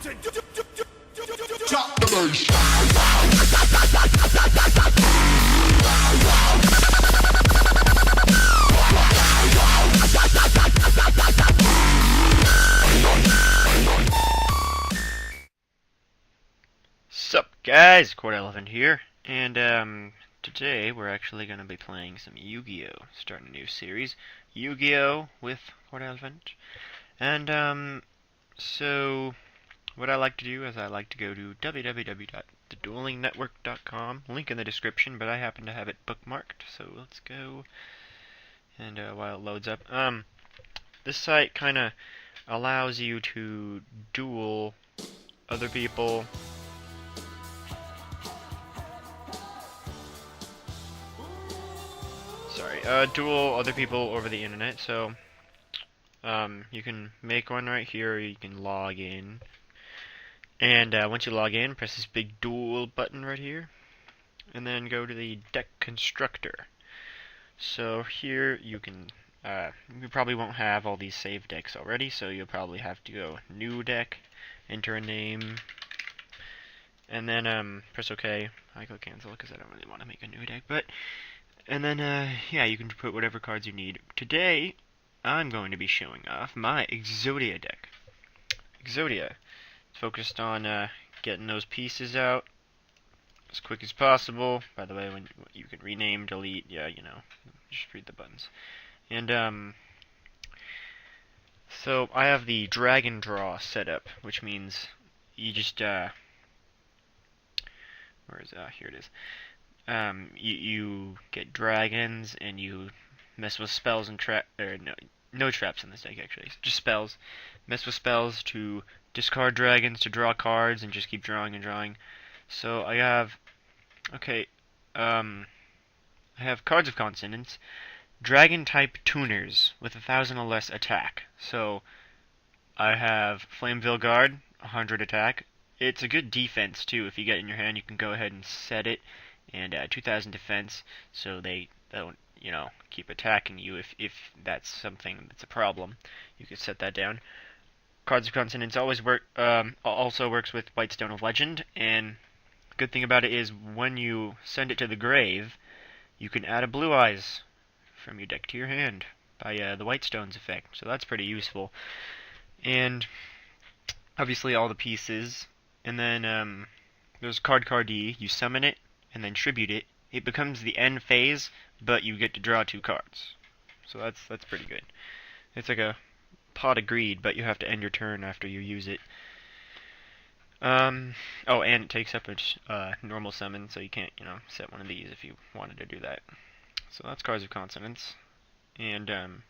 Drop the bass. Sup guys, Cordelephant here, and today we're actually going to be playing some YuGiOh, starting a new series, YuGiOh with Cordelephant, and so what I like to do is I like to go to www.theduelingnetwork.com, link in the description, but I happen to have it bookmarked, so let's go, and while it loads up, this site kind of allows you to duel other people. Duel other people over the internet, so you can make one right here, or you can log in, and once you log in, press this big duel button right here, and then go to the deck constructor. So here you can, you probably won't have all these saved decks already, so you'll probably have to go new deck, enter a name, and then press OK. I click cancel because I don't really want to make a new deck, but and then, yeah, you can put whatever cards you need. Today, I'm going to be showing off my Exodia deck. Exodia. It's focused on getting those pieces out as quick as possible. By the way, when you can rename, delete, yeah, you know, just read the buttons. And, so I have the drag and draw set up, which means you just, where is, here it is. You get dragons, and you mess with spells and no traps in this deck actually, just spells. Mess with spells to discard dragons to draw cards, and just keep drawing and drawing. So I have, okay, I have cards of Consonance, dragon type tuners with 1,000 or less attack. So I have Flamveill Guard, 100 attack. It's a good defense too. If you get it in your hand, you can go ahead and set it. And 2,000 defense, so they don't, you know, keep attacking you if that's something that's a problem. You could set that down. Cards of Consonance always also works with Whitestone of Legend, and good thing about it is when you send it to the grave, you can add a Blue Eyes from your deck to your hand by the Whitestones effect, so that's pretty useful. And obviously all the pieces, and then there's Card D, you summon it, and then tribute it. It becomes the end phase, but you get to draw 2 cards. So that's pretty good. It's like a pot of greed, but you have to end your turn after you use it. Oh, and it takes up a normal summon, so you can't, you know, set one of these if you wanted to do that. So that's Cards of Consonance. And then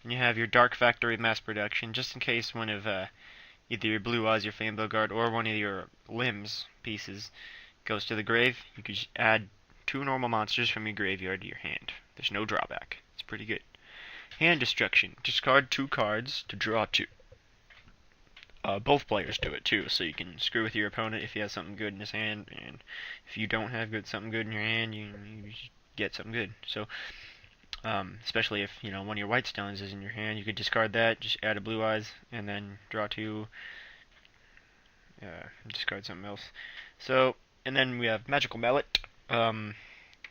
you have your Dark Factory Mass Production, just in case one of either your Blue Eyes, your Flamveill Guard, or one of your limbs pieces goes to the grave. You could just add 2 normal monsters from your graveyard to your hand. There's no drawback. It's pretty good. Hand Destruction. Discard 2 cards to draw 2. Both players do it too, so you can screw with your opponent if he has something good in his hand, and if you don't have something good in your hand, you get something good. So, especially if, you know, one of your Whitestones is in your hand, you could discard that, just add a Blue Eyes, and then draw 2. Discard something else. So, and then we have Magical Mallet.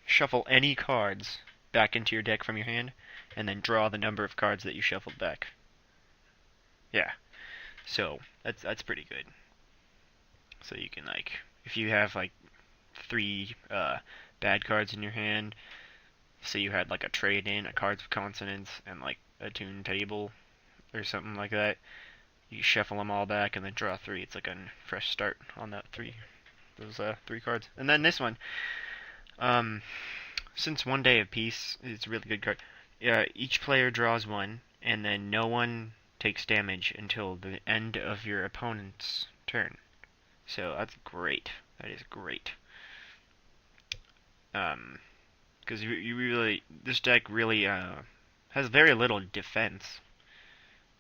Shuffle any cards back into your deck from your hand, and then draw the number of cards that you shuffled back. Yeah, so that's pretty good. So you can, like, if you have like 3 bad cards in your hand, say you had like a trade-in, a Cards of Consonance, and like a Toon table or something like that, you shuffle them all back and then draw 3. It's like a fresh start on that 3. Those 3 cards. And then this one, since One Day of Peace, it's a really good card. Each player draws 1, and then no one takes damage until the end of your opponent's turn. So that's great. That is great. Because you really, this deck really has very little defense.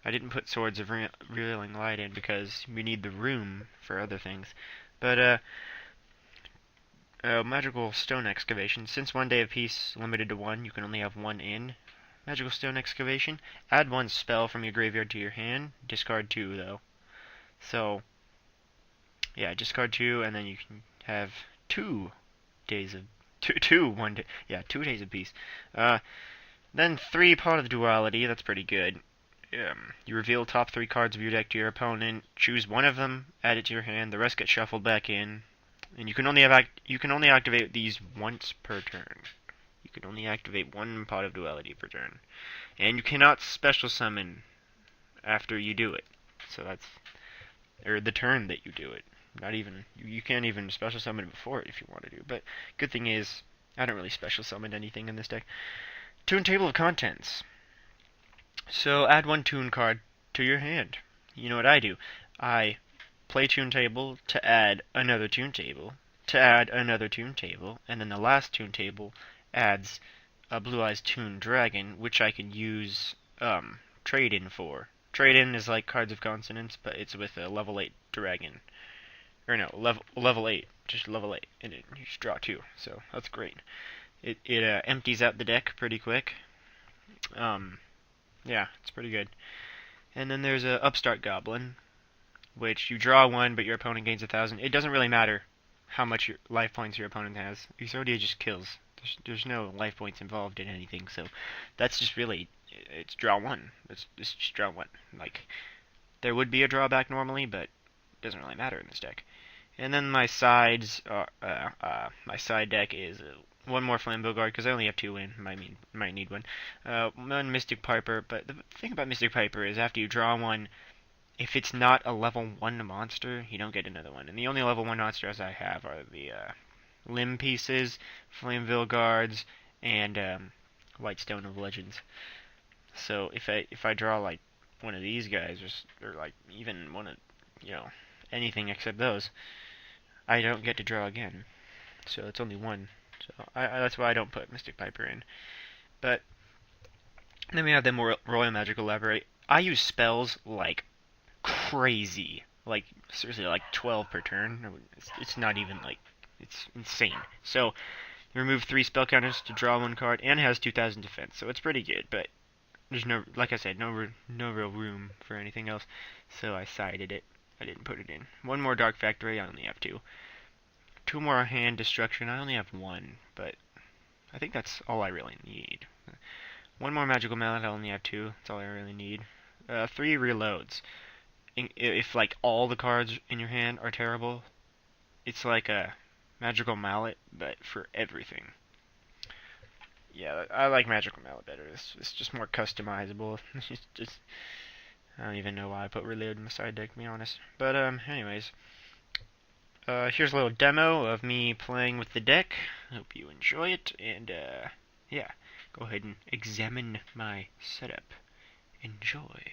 I didn't put Swords of Reeling Light in because we need the room for other things. But Magical Stone Excavation. Since One Day of Peace limited to 1, you can only have 1 in. Magical Stone Excavation. Add 1 spell from your graveyard to your hand. Discard 2 though. So Yeah, discard 2, and then you can have 2 days of two 1 day. Yeah, 2 days of peace. Then 3 Pot of Duality. That's pretty good. You reveal top 3 cards of your deck to your opponent. Choose one of them, add it to your hand. The rest get shuffled back in, and you can only activate these once per turn. You can only activate 1 Pot of Duality per turn, and you cannot special summon after you do it. So that's the turn that you do it. Not even you can't even special summon before it if you want to do. But good thing is I don't really special summon anything in this deck. Toon table of contents. So add 1 Toon card to your hand. You know what I do? I play Toon table to add another Toon table, to add another Toon table, and then the last Toon table adds a Blue Eyes Toon Dragon, which I can use trade-in for. Trade-in is like Cards of Consonance, but it's with a level 8 dragon. Or no, level 8, just level 8, and you just draw 2, so that's great. It empties out the deck pretty quick. Yeah, it's pretty good. And then there's a Upstart Goblin, which you draw 1, but your opponent gains 1,000. It doesn't really matter how much life points your opponent has. Exodia just kills. There's no life points involved in anything, so that's just really, it's draw 1. It's just draw 1. Like, there would be a drawback normally, but it doesn't really matter in this deck. And then my sides, my side deck is 1 more Flamveill Guard, because I only have 2 in. Might need 1. 1 Mystic Piper, but the thing about Mystic Piper is after you draw 1, if it's not a level 1 monster, you don't get another one. And the only level 1 monsters I have are the Limb Pieces, Flamveill Guards, and Whitestone of Legends. So if I draw like one of these guys, or like even one of, anything except those, I don't get to draw again. So it's only 1. So that's why I don't put Mystic Piper in. But then we have the Royal Magical Elaborate. I use spells like crazy. Like, seriously, like 12 per turn. It's not even like, it's insane. So, you remove 3 spell counters to draw 1 card, and it has 2,000 defense. So it's pretty good, but there's no, like I said, no real room for anything else. So I sided it. I didn't put it in. 1 more Dark Factory, I only have 2. 2 more Hand Destruction, I only have 1, but I think that's all I really need. 1 more Magical Mallet, I only have 2. That's all I really need. 3 Reloads. If like all the cards in your hand are terrible, it's like a Magical Mallet, but for everything. Yeah, I like Magical Mallet better. It's just more customizable. It's just, I don't even know why I put Reload in the side deck, to be honest. But anyways, here's a little demo of me playing with the deck. Hope you enjoy it, and yeah, go ahead and examine my setup. Enjoy.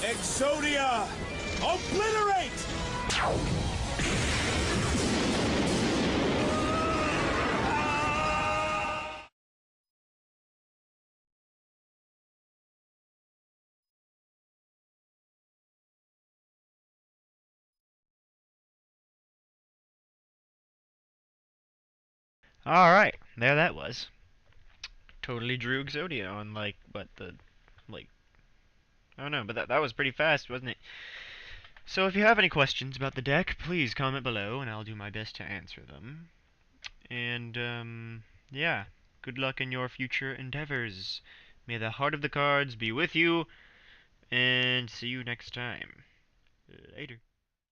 Exodia! Obliterate! Alright, there that was. Totally drew Exodia on, like, what, like, I don't know, but that was pretty fast, wasn't it? So if you have any questions about the deck, please comment below, and I'll do my best to answer them. And, yeah, good luck in your future endeavors. May the heart of the cards be with you, and see you next time. Later.